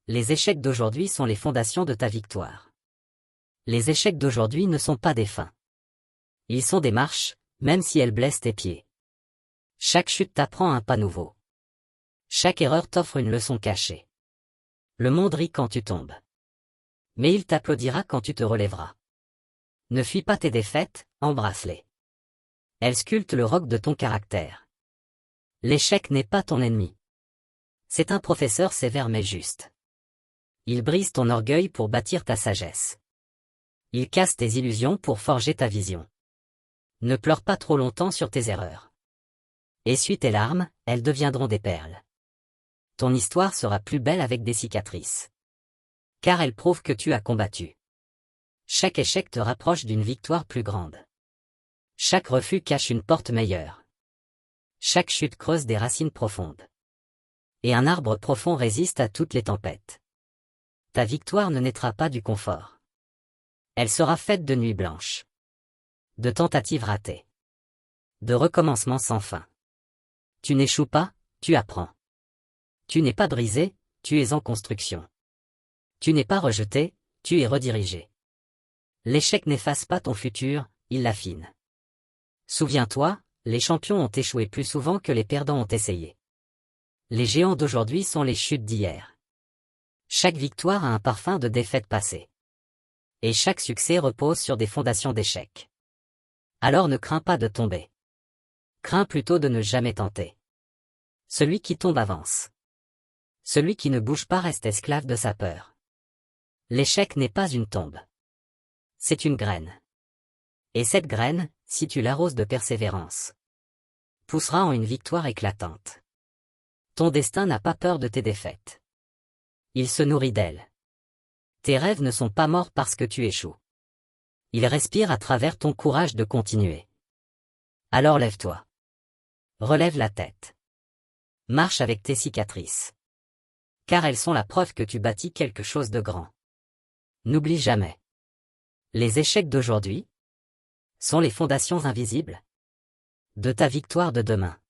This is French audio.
Les échecs d'aujourd'hui sont les fondations de ta victoire. Les échecs d'aujourd'hui ne sont pas des fins. Ils sont des marches, même si elles blessent tes pieds. Chaque chute t'apprend un pas nouveau. Chaque erreur t'offre une leçon cachée. Le monde rit quand tu tombes. Mais il t'applaudira quand tu te relèveras. Ne fuis pas tes défaites, embrasse-les. Elles sculptent le roc de ton caractère. L'échec n'est pas ton ennemi. C'est un professeur sévère mais juste. Il brise ton orgueil pour bâtir ta sagesse. Il casse tes illusions pour forger ta vision. Ne pleure pas trop longtemps sur tes erreurs. Essuie tes larmes, elles deviendront des perles. Ton histoire sera plus belle avec des cicatrices. Car elle prouve que tu as combattu. Chaque échec te rapproche d'une victoire plus grande. Chaque refus cache une porte meilleure. Chaque chute creuse des racines profondes. Et un arbre profond résiste à toutes les tempêtes. Ta victoire ne naîtra pas du confort. Elle sera faite de nuits blanches. De tentatives ratées. De recommencements sans fin. Tu n'échoues pas, tu apprends. Tu n'es pas brisé, tu es en construction. Tu n'es pas rejeté, tu es redirigé. L'échec n'efface pas ton futur, il l'affine. Souviens-toi, les champions ont échoué plus souvent que les perdants ont essayé. Les géants d'aujourd'hui sont les chutes d'hier. Chaque victoire a un parfum de défaite passée. Et chaque succès repose sur des fondations d'échecs. Alors ne crains pas de tomber. Crains plutôt de ne jamais tenter. Celui qui tombe avance. Celui qui ne bouge pas reste esclave de sa peur. L'échec n'est pas une tombe. C'est une graine. Et cette graine, si tu l'arroses de persévérance, poussera en une victoire éclatante. Ton destin n'a pas peur de tes défaites. Il se nourrit d'elles. Tes rêves ne sont pas morts parce que tu échoues. Ils respirent à travers ton courage de continuer. Alors lève-toi. Relève la tête. Marche avec tes cicatrices. Car elles sont la preuve que tu bâtis quelque chose de grand. N'oublie jamais. Les échecs d'aujourd'hui sont les fondations invisibles de ta victoire de demain.